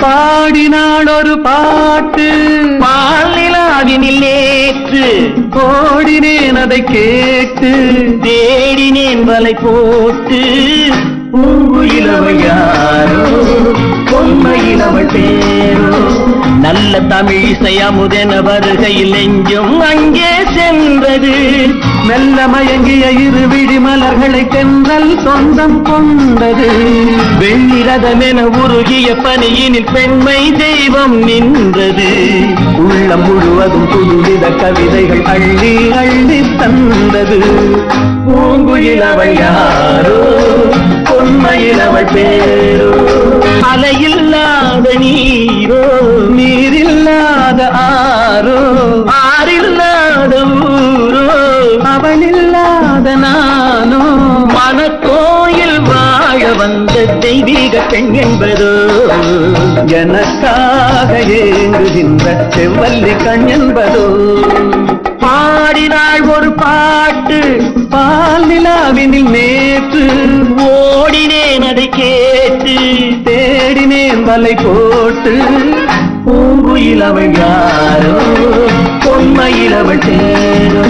பாடினாள் ஒரு பாட்டு பாலிலாவினில் நேற்று ஓடினேன் அதை கேட்டு தேடினேன் வலை போட்டு பூங்குயிலவள் யாரோ பொன்மையிலவள் பேரோ நல்ல தமிழ் இசையமுதென வருகையில் நெஞ்சும் அங்கே சென்றது மெல்ல மயங்கிய இரு விழி மலர்களை தென்றல் சொந்தம் கொண்டது வெண்ணிரதமென உருகிய பனியினில் பெண்மை தெய்வம் நின்றது உள்ளம் முழுவதும் புதுவித கவிதைகள் அள்ளி அள்ளி தந்தது பூங்குயிலவள் யாரோ பொன்மையிலவள் பேரோ அலையில்லாத நீரோ நீரில்லாத ஆரோ ஆறில்லாத ஊரோ அவளில்லாத நானோ மனக்கோயில் வாழ வந்த தெய்வீக பெண் என்பதோ எனக்காக ஏங்குகின்ற செவ்வல்லி கண் என்பதோ பாடினாள் ஒரு பாட்டு பால் நிலாவினில் நேற்று ஓடினேன் அதை கேட்டு தேடினேன் வலை போட்டு பூங்குயிலவள் யாரோ பொன்மையிலவள் தேரோ